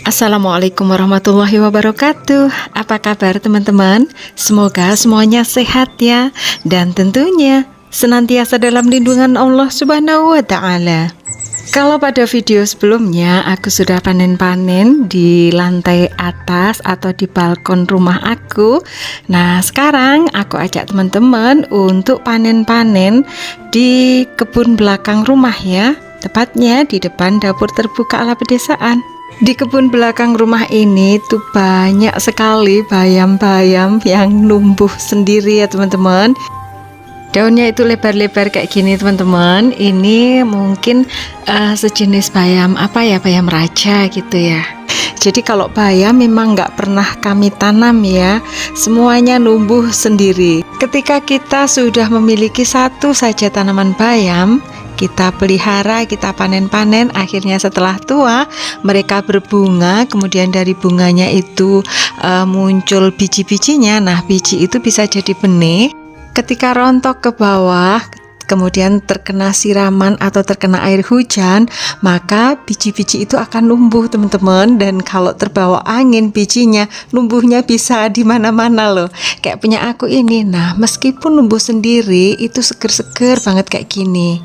Assalamualaikum warahmatullahi wabarakatuh. Apa kabar teman-teman? Semoga semuanya sehat ya, dan tentunya senantiasa dalam lindungan Allah Subhanahu wa Ta'ala. Kalau pada video sebelumnya aku sudah panen-panen di lantai atas atau di balkon rumah aku. Nah, sekarang aku ajak teman-teman untuk panen-panen di kebun belakang rumah ya, tepatnya di depan dapur terbuka ala pedesaan. Di kebun belakang rumah ini tuh banyak sekali bayam-bayam yang numbuh sendiri ya teman-teman. Daunnya itu lebar-lebar kayak gini teman-teman. Ini mungkin sejenis bayam bayam raja gitu ya. Jadi kalau bayam memang nggak pernah kami tanam ya, semuanya numbuh sendiri. Ketika kita sudah memiliki satu saja tanaman bayam, kita pelihara, kita panen-panen, akhirnya setelah tua mereka berbunga, kemudian dari bunganya itu muncul biji-bijinya. Nah, biji itu bisa jadi benih. Ketika rontok ke bawah, kemudian terkena siraman atau terkena air hujan, maka biji-biji itu akan numbuh teman-teman. Dan kalau terbawa angin bijinya, numbuhnya bisa di mana-mana loh. Kayak punya aku ini. Nah, meskipun numbuh sendiri, itu seger-seger banget kayak gini.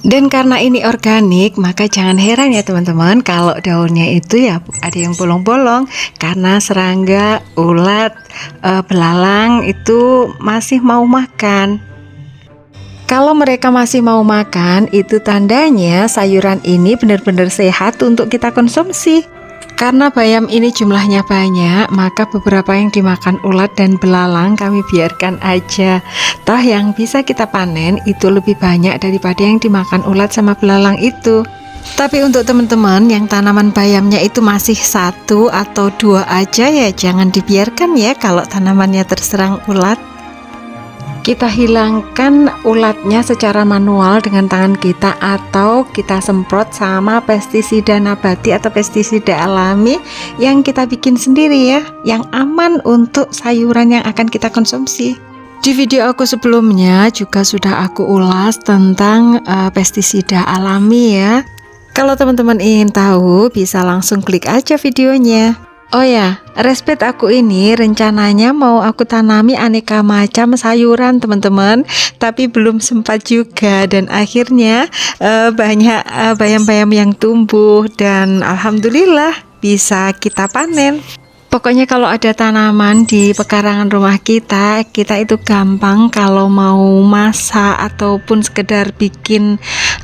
Dan karena ini organik, maka jangan heran ya teman-teman kalau daunnya itu ya ada yang bolong-bolong, karena serangga, ulat, belalang itu masih mau makan. Kalau mereka masih mau makan, itu tandanya sayuran ini benar-benar sehat untuk kita konsumsi. Karena bayam ini jumlahnya banyak, maka beberapa yang dimakan ulat dan belalang kami biarkan aja. Toh yang bisa kita panen itu lebih banyak daripada yang dimakan ulat sama belalang itu. Tapi untuk teman-teman yang tanaman bayamnya itu masih 1 atau 2 aja ya, jangan dibiarkan ya kalau tanamannya terserang ulat. Kita hilangkan ulatnya secara manual dengan tangan kita, atau kita semprot sama pestisida nabati atau pestisida alami yang kita bikin sendiri ya, yang aman untuk sayuran yang akan kita konsumsi. Di video aku sebelumnya juga sudah aku ulas tentang pestisida alami ya. Kalau teman-teman ingin tahu, bisa langsung klik aja videonya. Oh ya, respect aku ini rencananya mau aku tanami aneka macam sayuran teman-teman, tapi belum sempat juga, dan akhirnya banyak bayam-bayam yang tumbuh dan alhamdulillah bisa kita panen. Pokoknya kalau ada tanaman di pekarangan rumah kita itu gampang kalau mau masak ataupun sekedar bikin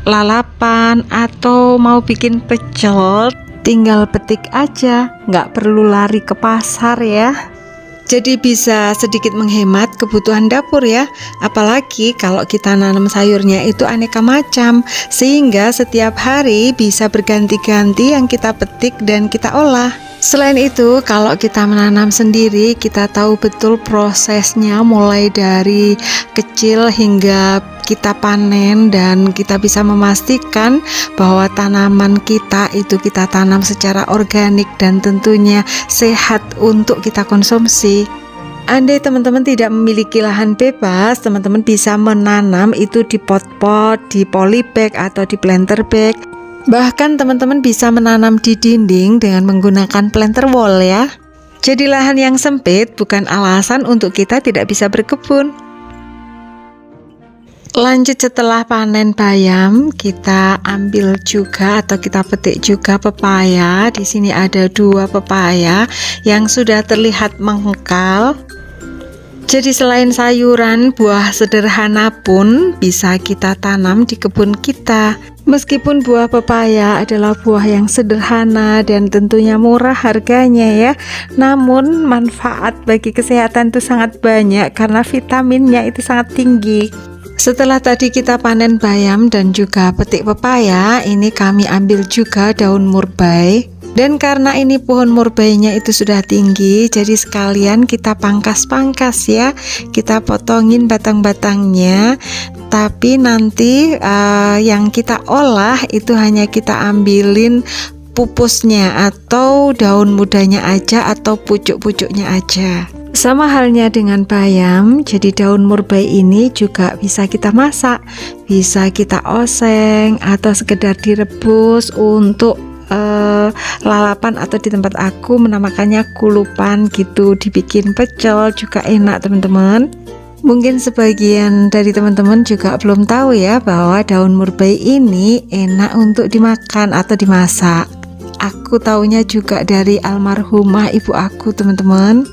lalapan atau mau bikin pecel, tinggal petik aja, nggak perlu lari ke pasar ya. Jadi bisa sedikit menghemat kebutuhan dapur ya. Apalagi kalau kita nanam sayurnya itu aneka macam, sehingga setiap hari bisa berganti-ganti yang kita petik dan kita olah. Selain itu, kalau kita menanam sendiri, kita tahu betul prosesnya mulai dari kecil hingga kita panen, dan kita bisa memastikan bahwa tanaman kita itu kita tanam secara organik dan tentunya sehat untuk kita konsumsi. Andai teman-teman tidak memiliki lahan bebas, teman-teman bisa menanam itu di pot-pot, di polybag atau di planter bag. Bahkan teman-teman bisa menanam di dinding dengan menggunakan planter wall ya. Jadi lahan yang sempit bukan alasan untuk kita tidak bisa berkebun. Lanjut, setelah panen bayam, kita ambil juga atau kita petik juga pepaya. Di sini ada 2 pepaya yang sudah terlihat mengekal. Jadi selain sayuran, buah sederhana pun bisa kita tanam di kebun kita. Meskipun buah pepaya adalah buah yang sederhana dan tentunya murah harganya ya, namun manfaat bagi kesehatan itu sangat banyak karena vitaminnya itu sangat tinggi. Setelah tadi kita panen bayam dan juga petik pepaya, ini kami ambil juga daun murbei. Dan karena ini pohon murbainya itu sudah tinggi, jadi sekalian kita pangkas-pangkas ya. Kita potongin batang-batangnya. Tapi nanti yang kita olah itu hanya kita ambilin pupusnya atau daun mudanya aja atau pucuk-pucuknya aja. Sama halnya dengan bayam, jadi daun murbei ini juga bisa kita masak, bisa kita oseng atau sekedar direbus untuk lalapan, atau di tempat aku menamakannya kulupan gitu. Dibikin pecel juga enak teman-teman. Mungkin sebagian dari teman-teman juga belum tahu ya bahwa daun murbei ini enak untuk dimakan atau dimasak. Aku taunya juga dari almarhumah ibu aku teman-teman.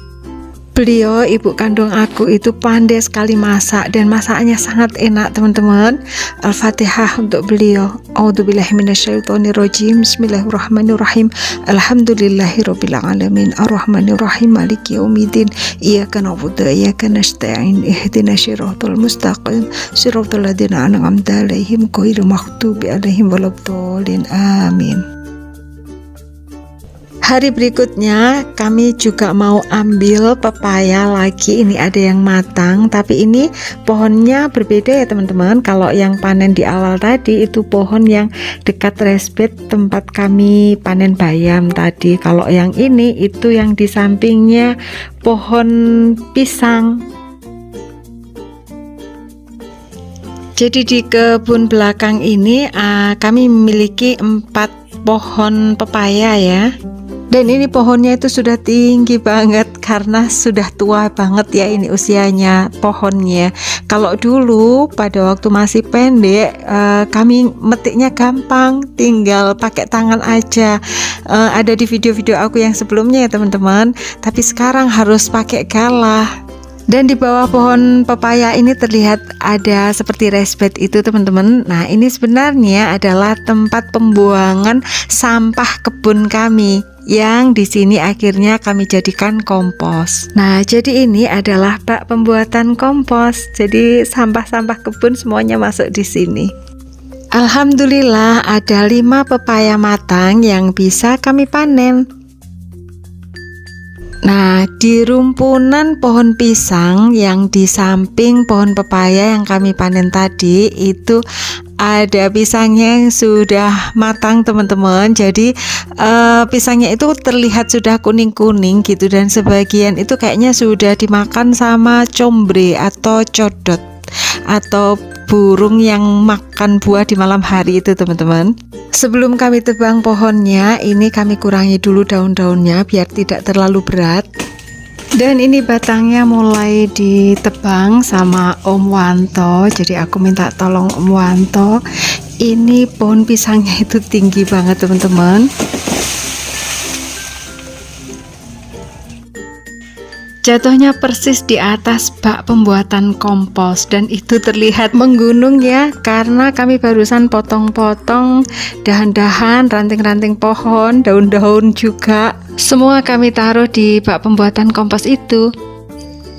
Beliau, ibu kandung aku, itu pandai sekali masak dan masaknya sangat enak teman-teman. Al-Fatihah untuk beliau. A'udzubillahi minasyaitonirrajim. Bismillahirrahmanirrahim. Alhamdulillahirabbil alamin. Arrahmanirrahim. Maliki yaumiddin. Iyyaka na'budu wa iyyaka nasta'in. Ihdinas siratal mustaqim. Siratal ladzina an'amta 'alaihim ghairil maghdubi 'alaihim waladdallin. Amin. Hari berikutnya kami juga mau ambil pepaya lagi. Ini ada yang matang, tapi ini pohonnya berbeda ya teman-teman. Kalau yang panen di awal tadi itu pohon yang dekat resbed tempat kami panen bayam tadi. Kalau yang ini itu yang di sampingnya pohon pisang. Jadi di kebun belakang ini kami memiliki 4 pohon pepaya ya. Dan ini pohonnya itu sudah tinggi banget karena sudah tua banget ya ini usianya pohonnya. Kalau dulu pada waktu masih pendek kami metiknya gampang, tinggal pakai tangan aja. Ada di video-video aku yang sebelumnya ya teman-teman. Tapi sekarang harus pakai galah. Dan di bawah pohon pepaya ini terlihat ada seperti resbed itu teman-teman. Nah ini sebenarnya adalah tempat pembuangan sampah kebun kami, yang di sini akhirnya kami jadikan kompos. Nah jadi ini adalah bak pembuatan kompos. Jadi sampah-sampah kebun semuanya masuk di sini. Alhamdulillah ada 5 pepaya matang yang bisa kami panen. Nah, di rumpunan pohon pisang yang di samping pohon pepaya yang kami panen tadi itu ada pisangnya yang sudah matang teman-teman. Jadi pisangnya itu terlihat sudah kuning-kuning gitu, dan sebagian itu kayaknya sudah dimakan sama combre atau codot atau burung yang makan buah di malam hari itu teman-teman. Sebelum kami tebang pohonnya, ini kami kurangi dulu daun-daunnya biar tidak terlalu berat. Dan ini batangnya mulai ditebang sama Om Wanto. Jadi aku minta tolong Om Wanto. Ini pohon pisangnya itu tinggi banget teman-teman. Jatuhnya persis di atas bak pembuatan kompos, dan itu terlihat menggunung ya, karena kami barusan potong-potong dahan-dahan, ranting-ranting pohon, daun-daun juga. Semua kami taruh di bak pembuatan kompos itu.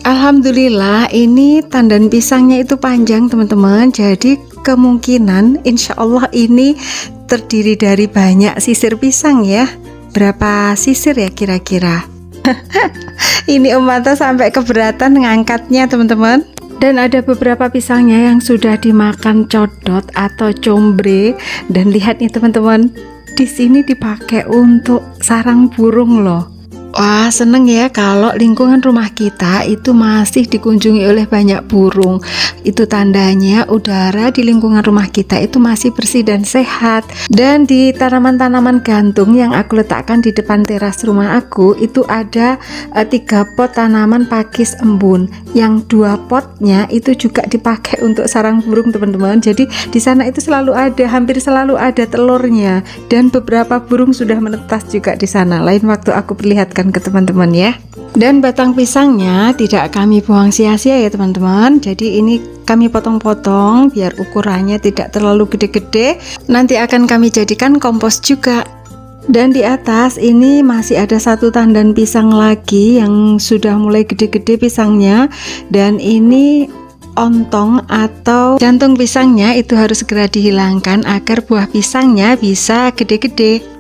Alhamdulillah ini tandan pisangnya itu panjang teman-teman. Jadi kemungkinan insya Allah ini terdiri dari banyak sisir pisang ya. Berapa sisir ya kira-kira? Ini Om Wanto sampai keberatan ngangkatnya teman-teman. Dan ada beberapa pisangnya yang sudah dimakan codot atau combre. Dan lihat nih teman-teman, di sini dipakai untuk sarang burung loh. Wah, seneng ya kalau lingkungan rumah kita itu masih dikunjungi oleh banyak burung. Itu tandanya udara di lingkungan rumah kita itu masih bersih dan sehat. Dan di tanaman-tanaman gantung yang aku letakkan di depan teras rumah aku itu ada 3 pot tanaman pakis embun. Yang 2 potnya itu juga dipakai untuk sarang burung teman-teman. Jadi di sana itu selalu ada, hampir selalu ada telurnya. Dan beberapa burung sudah menetas juga di sana. Lain waktu aku perlihatkan ke teman-teman ya. Dan batang pisangnya tidak kami buang sia-sia ya teman-teman. Jadi ini kami potong-potong biar ukurannya tidak terlalu gede-gede. Nanti akan kami jadikan kompos juga. Dan di atas ini masih ada 1 tandan pisang lagi yang sudah mulai gede-gede pisangnya. Dan ini ontong atau jantung pisangnya itu harus segera dihilangkan agar buah pisangnya bisa gede-gede.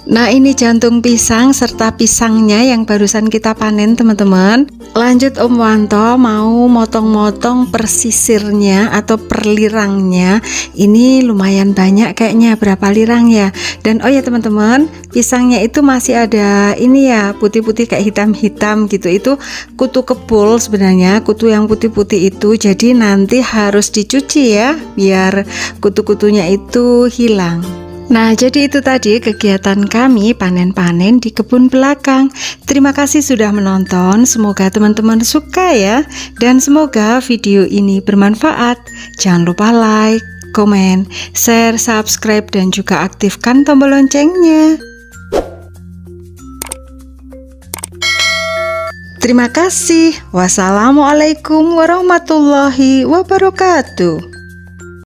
Nah ini jantung pisang serta pisangnya yang barusan kita panen teman-teman. Lanjut Om Wanto mau motong-motong persisirnya atau perlirangnya. Ini lumayan banyak kayaknya, berapa lirang ya. Dan oh ya teman-teman, pisangnya itu masih ada ini ya, putih-putih kayak hitam-hitam gitu. Itu kutu kebul sebenarnya, kutu yang putih-putih itu. Jadi nanti harus dicuci ya biar kutu-kutunya itu hilang. Nah, jadi itu tadi kegiatan kami panen-panen di kebun belakang. Terima kasih sudah menonton. Semoga teman-teman suka ya. Dan semoga video ini bermanfaat. Jangan lupa like, komen, share, subscribe, dan juga aktifkan tombol loncengnya. Terima kasih. Wassalamualaikum warahmatullahi wabarakatuh.